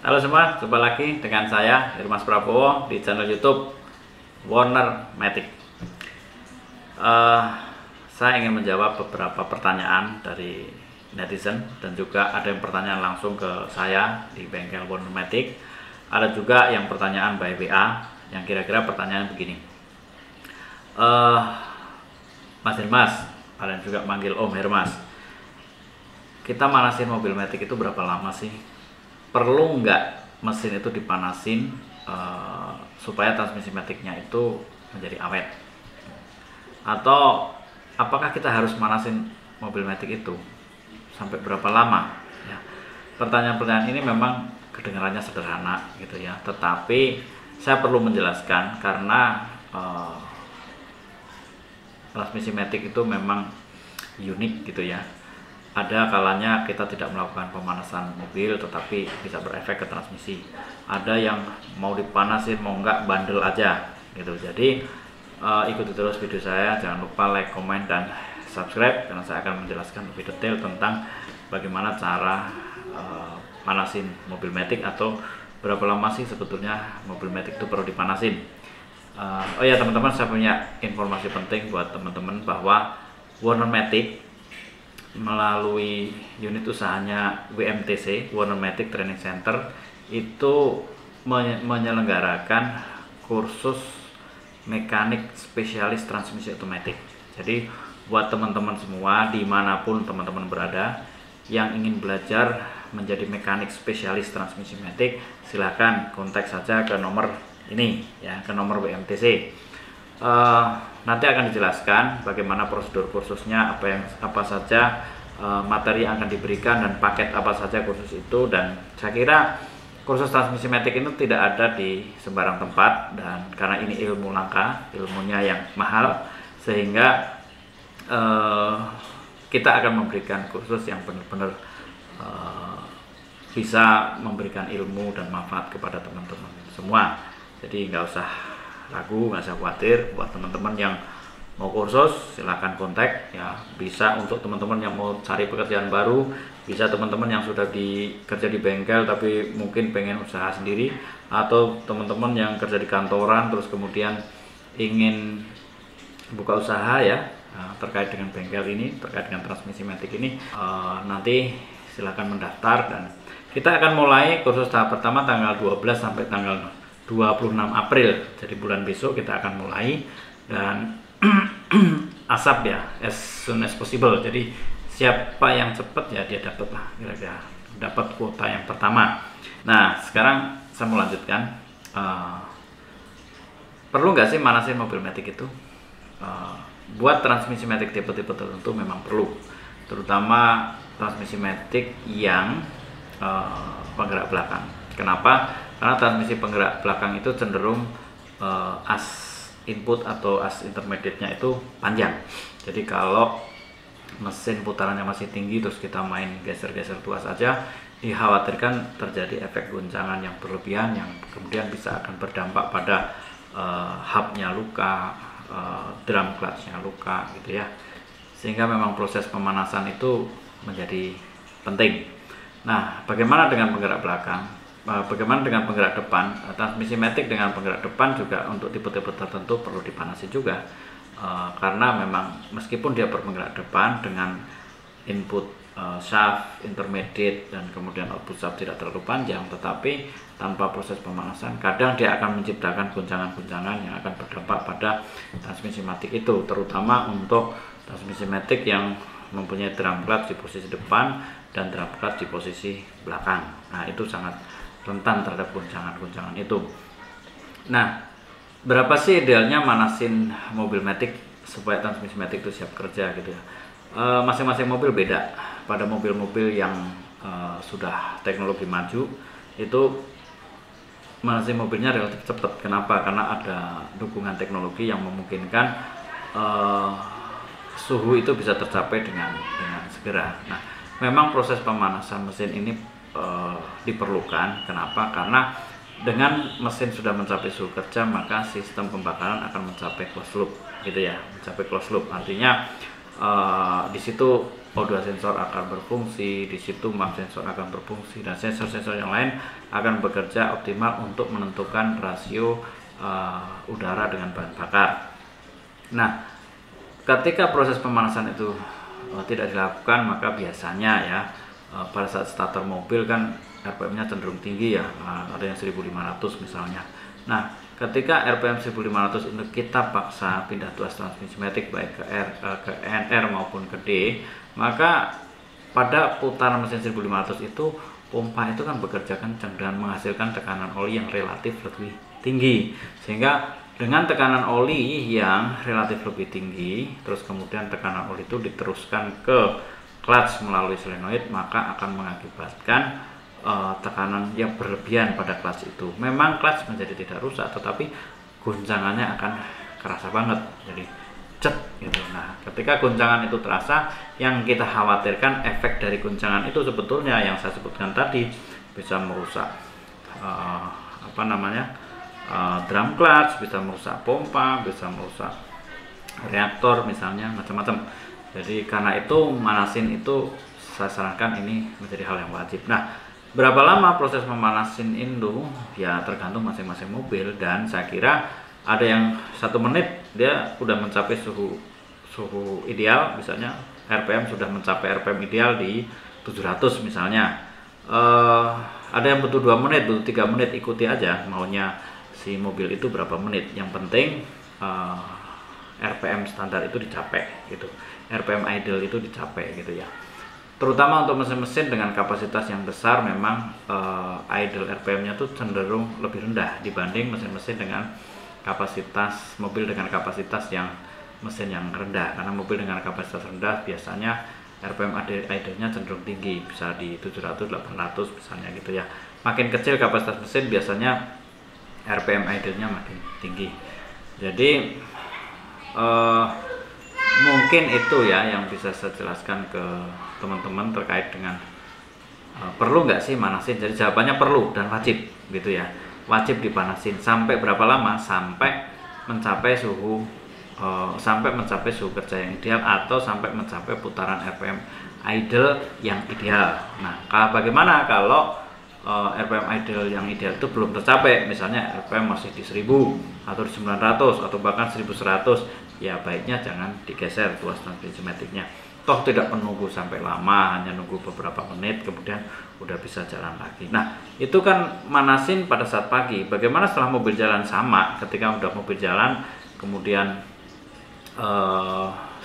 Halo semua, jumpa lagi dengan saya Hirmas Prabowo di channel YouTube Warner Matic. Saya ingin menjawab beberapa pertanyaan dari netizen dan juga ada yang pertanyaan langsung ke saya di bengkel Warner Matic. Ada juga yang pertanyaan by WA yang kira-kira pertanyaan begini. Mas Hirmas, ada yang juga manggil Om Hirmas. Kita manasin mobil Matic itu berapa lama sih? Perlu nggak mesin itu dipanasin supaya transmisi Matic-nya itu menjadi awet? Atau apakah kita harus manasin mobil Matic itu sampai berapa lama? Ya, pertanyaan-pertanyaan ini memang kedengarannya sederhana gitu ya, tetapi saya perlu menjelaskan karena transmisi Matic itu memang unik gitu ya. Ada kalanya kita tidak melakukan pemanasan mobil tetapi bisa berefek ke transmisi. Ada yang mau dipanasin mau enggak bandel aja gitu. Jadi ikuti terus video saya, jangan lupa like, komen, dan subscribe karena saya akan menjelaskan lebih detail tentang bagaimana cara panasin mobil Matic atau berapa lama sih sebetulnya mobil Matic itu perlu dipanasin. Oh ya teman-teman, saya punya informasi penting buat teman-teman bahwa Warner Matic melalui unit usahanya WMTC, Warner Matic Training Center, itu menyelenggarakan kursus mekanik spesialis transmisi otomatis. Jadi buat teman-teman semua dimanapun teman-teman berada yang ingin belajar menjadi mekanik spesialis transmisi Matic, silahkan kontak saja ke nomor ini ya, ke nomor WMTC. Nanti akan dijelaskan bagaimana prosedur kursusnya, apa saja materi yang akan diberikan dan paket apa saja kursus itu. Dan saya kira kursus transmisi Matic itu tidak ada di sembarang tempat, dan karena ini ilmu langka, ilmunya yang mahal, sehingga kita akan memberikan kursus yang benar-benar bisa memberikan ilmu dan manfaat kepada teman-teman semua. Jadi nggak usah ragu, nggak usah khawatir. Buat teman-teman yang mau kursus silahkan kontak ya, bisa untuk teman-teman yang mau cari pekerjaan baru, bisa teman-teman yang sudah kerja di bengkel tapi mungkin pengen usaha sendiri, atau teman-teman yang kerja di kantoran terus kemudian ingin buka usaha ya terkait dengan bengkel ini, terkait dengan transmisi Matic ini. Nanti silahkan mendaftar dan kita akan mulai kursus tahap pertama tanggal 12 sampai tanggal 26 April. Jadi bulan besok kita akan mulai, dan asap ya, as soon as possible. Jadi siapa yang cepat ya dia dapat lah, kira-kira dapat kuota yang pertama. Nah sekarang saya mau lanjutkan. Perlu nggak sih manasin mobil Matic itu? Buat transmisi Matic tipe-tipe tertentu memang perlu, terutama transmisi Matic yang penggerak belakang. Kenapa? Karena transmisi penggerak belakang itu cenderung as input atau as intermediate-nya itu panjang. Jadi kalau mesin putarannya masih tinggi terus kita main geser-geser tuas aja, dikhawatirkan terjadi efek guncangan yang berlebihan yang kemudian bisa akan berdampak pada hubnya luka, drum clutch-nya luka gitu ya. Sehingga memang proses pemanasan itu menjadi penting. Nah, bagaimana dengan penggerak belakang? Bagaimana dengan penggerak depan? Transmisi Matic dengan penggerak depan juga untuk tipe-tipe tertentu perlu dipanasi juga, karena memang meskipun dia berpenggerak depan dengan input shaft, intermediate, dan kemudian output shaft tidak terlalu panjang, tetapi tanpa proses pemanasan kadang dia akan menciptakan guncangan-guncangan yang akan berdampak pada transmisi Matic itu, terutama untuk transmisi Matic yang mempunyai drum clutch di posisi depan dan drum clutch di posisi belakang. Nah itu sangat rentan terhadap guncangan-guncangan itu. Nah, berapa sih idealnya manasin mobil Matic supaya transmisi Matic itu siap kerja gitu ya? Masing-masing mobil beda. Pada mobil-mobil yang sudah teknologi maju itu manasin mobilnya relatif cepat. Kenapa? Karena ada dukungan teknologi yang memungkinkan suhu itu bisa tercapai dengan segera. Nah, memang proses pemanasan mesin ini diperlukan. Kenapa? Karena dengan mesin sudah mencapai suhu kerja, maka sistem pembakaran akan mencapai closed loop gitu ya, mencapai closed loop. Artinya di situ O2 sensor akan berfungsi, di situ map sensor akan berfungsi, dan sensor-sensor yang lain akan bekerja optimal untuk menentukan rasio udara dengan bahan bakar. Nah, ketika proses pemanasan itu tidak dilakukan, maka biasanya ya pada saat starter mobil kan RPM-nya cenderung tinggi ya, ada yang 1500 misalnya. Nah, ketika RPM 1500 itu kita paksa pindah tuas transmisi matic baik ke NR maupun ke D, maka pada putaran mesin 1500 itu pompa itu kan bekerja kencang dan menghasilkan tekanan oli yang relatif lebih tinggi, sehingga dengan tekanan oli yang relatif lebih tinggi, terus kemudian tekanan oli itu diteruskan ke clutch melalui solenoid, maka akan mengakibatkan tekanan yang berlebihan pada clutch itu. Memang clutch menjadi tidak rusak, tetapi goncangannya akan kerasa banget, jadi cet gitu. Nah, ketika goncangan itu terasa, yang kita khawatirkan efek dari goncangan itu sebetulnya yang saya sebutkan tadi bisa merusak drum clutch, bisa merusak pompa, bisa merusak reaktor misalnya, macam-macam. Jadi karena itu manasin itu saya sarankan ini menjadi hal yang wajib. Nah, berapa lama proses memanasin itu ya tergantung masing-masing mobil, dan saya kira ada yang 1 menit dia udah mencapai suhu ideal, misalnya RPM sudah mencapai RPM ideal di 700 misalnya. Ada yang butuh 2 menit, butuh 3 menit, ikuti aja maunya si mobil itu berapa menit. Yang penting RPM standar itu dicapai gitu, RPM idle itu dicapai gitu ya. Terutama untuk mesin-mesin dengan kapasitas yang besar, memang idle RPM-nya tuh cenderung lebih rendah dibanding mesin-mesin dengan kapasitas yang mesin yang rendah, karena mobil dengan kapasitas rendah biasanya RPM idle-nya cenderung tinggi, bisa di 700, 800 misalnya gitu ya. Makin kecil kapasitas mesin biasanya RPM idle-nya makin tinggi. Jadi mungkin itu ya yang bisa saya jelaskan ke teman-teman terkait dengan perlu nggak sih manasin. Jadi jawabannya perlu dan wajib gitu ya. Wajib dipanasin. Sampai berapa lama? Sampai mencapai suhu kerja yang ideal, atau sampai mencapai putaran RPM idle yang ideal. Nah, bagaimana kalau RPM idle yang ideal itu belum tercapai, misalnya RPM masih di 1000 atau di 900 atau bahkan 1100, ya baiknya jangan digeser tuas transmisi maticnya. Toh tidak menunggu sampai lama, hanya nunggu beberapa menit kemudian udah bisa jalan lagi. Nah, itu kan manasin pada saat pagi. Bagaimana setelah mobil jalan? Sama, ketika udah mobil jalan kemudian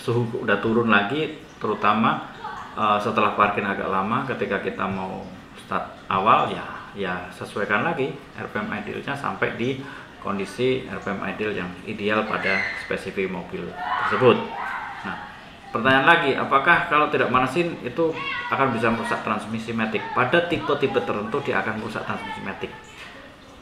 suhu udah turun lagi, terutama setelah parkir agak lama, ketika kita mau start awal ya sesuaikan lagi RPM idle-nya sampai di kondisi RPM idle yang ideal pada spesifik mobil tersebut. Nah, pertanyaan lagi, apakah kalau tidak manasin itu akan bisa merusak transmisi matic? Pada tipe-tipe tertentu dia akan merusak transmisi matic,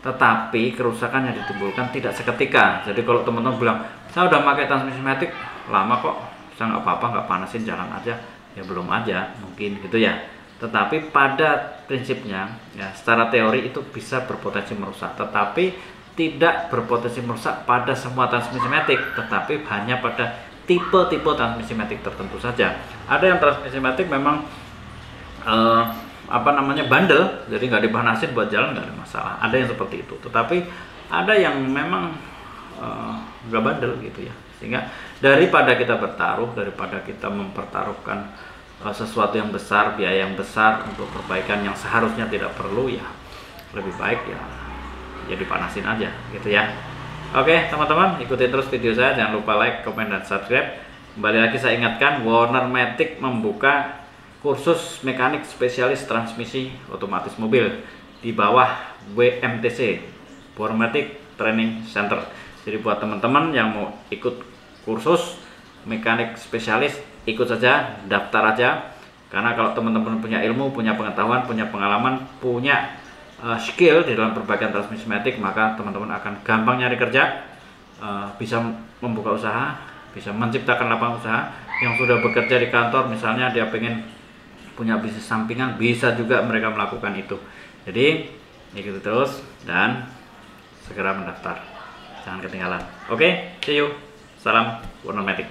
tetapi kerusakan yang ditimbulkan tidak seketika. Jadi kalau teman-teman bilang saya udah pakai transmisi matic lama kok, saya nggak apa-apa, nggak panasin, jalan aja, ya belum aja mungkin gitu ya. Tetapi pada prinsipnya ya, secara teori itu bisa berpotensi merusak, tetapi tidak berpotensi merusak pada semua transmisi matic, tetapi hanya pada tipe-tipe transmisi matic tertentu saja. Ada yang transmisi matic memang bandel, jadi nggak dipanasin buat jalan nggak ada masalah. Ada yang seperti itu, tetapi ada yang memang nggak bandel gitu ya. Sehingga daripada kita bertaruh, daripada kita mempertaruhkan sesuatu yang besar, biaya yang besar untuk perbaikan yang seharusnya tidak perlu, ya lebih baik ya dipanasin aja gitu ya. Oke teman-teman, ikuti terus video saya, jangan lupa like, komen, dan subscribe. Kembali lagi saya ingatkan, Warner Matic membuka kursus mekanik spesialis transmisi otomatis mobil di bawah WMTC, Warner Matic Training Center. Jadi buat teman-teman yang mau ikut kursus mekanik spesialis, ikut saja, daftar aja. Karena kalau teman-teman punya ilmu, punya pengetahuan, punya pengalaman, punya skill di dalam perbaikan transmisi matic, maka teman-teman akan gampang nyari kerja, bisa membuka usaha, bisa menciptakan lapangan usaha. Yang sudah bekerja di kantor misalnya, dia pengen punya bisnis sampingan, bisa juga mereka melakukan itu. Jadi ikuti terus dan segera mendaftar, jangan ketinggalan. Oke, see you, salam Warner Matic.